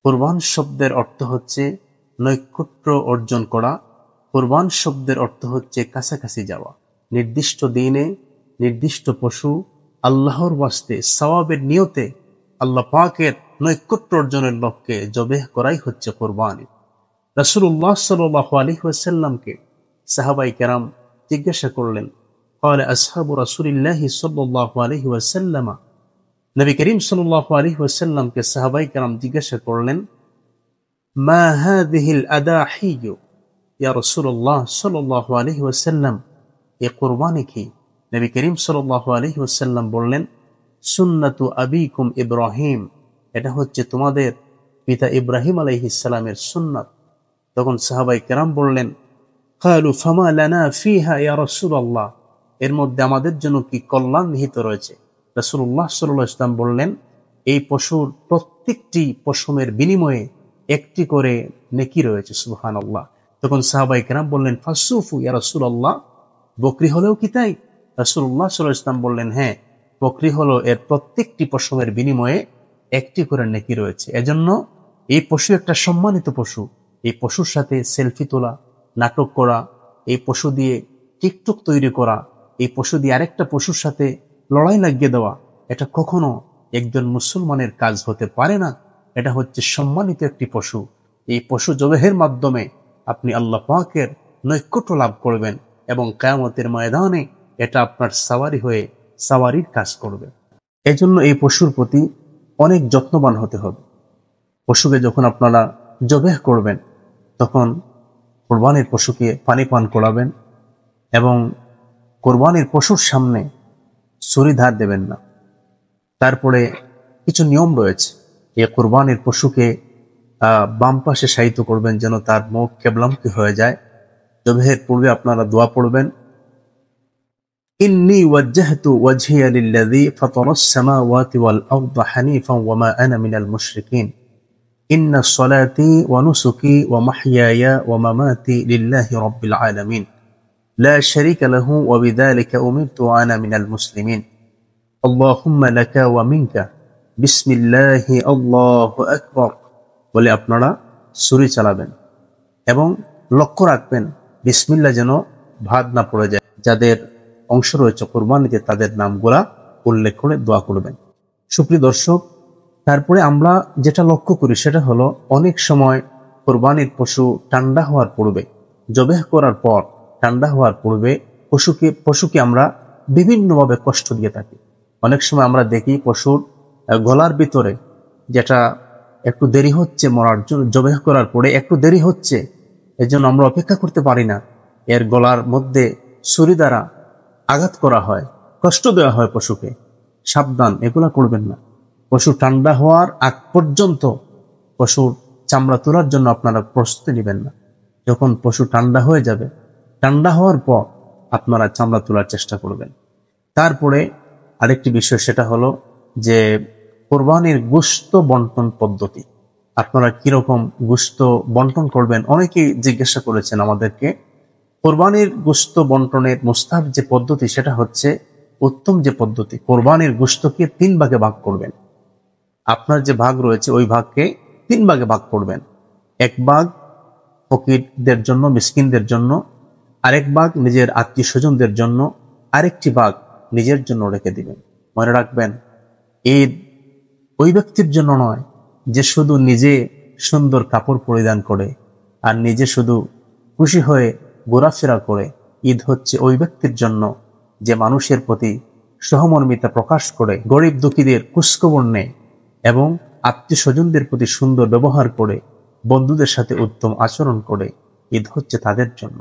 কুরবান শব্দের অর্থ হচ্ছে নৈকট্য অর্জন করা। কুরবান শব্দের অর্থ হচ্ছে কাছাকাছি যাওয়া। নির্দিষ্ট দিনে নির্দিষ্ট পশু আল্লাহর ওয়াস্তে সওয়াবের নিয়তে আল্লাহ পাকের নৈকট্য অর্জনের লক্ষ্যে জবেহ করাই হচ্ছে কুরবানি। রাসূলুল্লাহ সাল্লাল্লাহু আলাইহি ওয়াসাল্লামকে সাহাবায়ে কেরাম জিজ্ঞাসা করলেন, ক্বালা আসহাবু রাসূলিল্লাহি সাল্লাল্লাহু আলাইহি ওয়াসাল্লাম, নবী করিম সাল্লাল্লাহু আলাইহি ওয়াসাল্লামকে সাহাবায়ে কেরাম জিজ্ঞাসা করলেন, মা হাযিহিল আদাহিয়্যু ইয়া রাসূলুল্লাহ সাল্লাল্লাহু আলাইহি ওয়াসাল্লাম, এ কুরবানি কি? নবী করিম সাল্লাল্লাহু আলাইহি ওয়াসাল্লাম বললেন, সুন্নাতু আবিকুম ইব্রাহিম, এটা হচ্ছে তোমাদের পিতা ইব্রাহিম আলাইহিস সালামের সুন্নাত। তখন সাহাবায়ে কেরাম বললেন, ক্বালু ফামা লানা ফিহা ইয়া রাসূলুল্লাহ, এর মধ্যে আমাদের জন্য কি কল্যাণ নিহিত রয়েছে? রাসূলুল্লাহ সাল্লাল্লাহু আলাইহি ওয়াসাল্লাম বললেন, এই পশুর প্রত্যেকটি পশমের বিনিময়ে একটি করে নেকি রয়েছে। সুবহানাল্লাহ। তখন সাহাবায়ে কেরাম বললেন, ফাসুফু ইয়া রাসূলুল্লাহ, বকরি হলেও কি তাই? রাসূলুল্লাহ সাল্লাল্লাহু আলাইহি ওয়াসাল্লাম বললেন, হ্যাঁ, বকরি হলো এর প্রত্যেকটি পশমের বিনিময়ে একটি করে নেকি রয়েছে। এজন্য এই পশু একটা সম্মানিত পশু। এই পশুর সাথে সেলফি তোলা, নাটক করা, এই পশু দিয়ে টিকটক তৈরি করা, এই পশু দিয়ে আরেকটা পশুর সাথে লড়াই লাগিয়ে দেওয়া, এটা কখনো একজন মুসলমানের কাজ হতে পারে না। এটা হচ্ছে সম্মানিত একটি পশু। এই পশু জবেহের মাধ্যমে আপনি আল্লাহ পাকের নৈকট্য লাভ করবেন এবং কিয়ামতের ময়দানে এটা আপনার সাওয়ারি হয়ে সাওয়ারির কাজ করবে। এজন্য এই পশুর প্রতি অনেক যত্নবান হতে হবে। পশুকে যখন আপনারা জবেহ করবেন তখন কুরবানির পশুকে পানি পান করাবেন এবং কুরবানির পশুর সামনে ছুরি ধার দেবেন না। তারপরে কিছু নিয়ম রয়েছে। এই কুরবানির পশুকে বাম পাশে শায়িত করবেন যেন তার মুখ কেবলামুখী হয়ে যায়। জবেহের পূর্বে আপনারা দোয়া পড়বেন, ইন্নী ওয়াজ্জাহতু ওয়াজহিয়া লিল্লাযী ফাতারাস সামাওয়াতি ওয়াল আরদা হানিফান ওয়া মা আনা মিনাল মুশরিকিন ইন্না সলাতি ওয়া নুসুকি ওয়া মাহইয়ায়া ওয়া মামাতি লিল্লাহি রাব্বিল আলামিন লা শারীকা লাহু ওয়া বিযালিকা উমিরতু ওয়া আনা মিনাল মুসলিমিন আল্লাহুম্মা লাকা ওয়া মিনকা বিসমিল্লাহি আল্লাহু আকবার বলে আপনারা ছুরি চালাবেন এবং লক্ষ্য রাখবেন বিসমিল্লাহ যেন ভাদ না পড়ে যায়। যাদের অংশ রয়েছে কুরবানিতে তাদের নামগুলা উল্লেখ করে দোয়া করবেন। সুপ্রিয় দর্শক, তারপরে আমরা যেটা লক্ষ্য করি সেটা হলো অনেক সময় কুরবানির পশু ঠান্ডা হওয়ার পূর্বে, জবেহ করার পর ঠান্ডা হওয়ার পূর্বে পশুকে আমরা বিভিন্নভাবে কষ্ট দিয়ে থাকি। অনেক সময় আমরা দেখি পশুর গলার ভিতরে যেটা একটু দেরি হচ্ছে মরার জন্য, জবেহ করার পরে একটু দেরি হচ্ছে, এর জন্য আমরা অপেক্ষা করতে পারি না, এর গলার মধ্যে ছুরি দ্বারা আঘাত করা হয়, কষ্ট দেওয়া হয় পশুকে। সাবধান, এগুলা করবেন না। পশু ঠান্ডা হওয়ার আগ পর্যন্ত পশুর চামড়া তোলার জন্য আপনারা প্রস্তুতি নেবেন না। যখন পশু ঠান্ডা হয়ে যাবে, ঠান্ডা হওয়ার পর আপনারা চামড়া তোলার চেষ্টা করবেন। তারপরে আরেকটি বিষয় সেটা হলো যে কোরবানির গোশত বন্টন পদ্ধতি। আপনারা কিরকম গোশত বন্টন করবেন অনেকেই জিজ্ঞাসা করেছেন আমাদেরকে। কোরবানির গোশত বন্টনের মুস্তাহাব যে পদ্ধতি সেটা হচ্ছে উত্তম যে পদ্ধতি, কোরবানির গোশতকে 3 ভাগে ভাগ করবেন। আপনার যে ভাগ রয়েছে ওই ভাগকে 3 ভাগে ভাগ করবেন। এক ভাগ ফকিরদের জন্য, মিসকিনদের জন্য, আরেক ভাগ নিজের আত্মীয় স্বজনদের জন্য, আরেকটি ভাগ নিজের জন্য রেখে দিবেন। মনে রাখবেন, ঈদ ওই ব্যক্তির জন্য নয় যে শুধু নিজে সুন্দর কাপড় পরিধান করে আর নিজে শুধু খুশি হয়ে ঘোরাফেরা করে। ঈদ হচ্ছে ওই ব্যক্তির জন্য যে মানুষের প্রতি সহমর্মিতা প্রকাশ করে, গরিব দুঃখীদের খোঁজখবর নেয় এবং আত্মীয় স্বজনদের প্রতি সুন্দর ব্যবহার করে, বন্ধুদের সাথে উত্তম আচরণ করে। ঈদ হচ্ছে তাদের জন্য।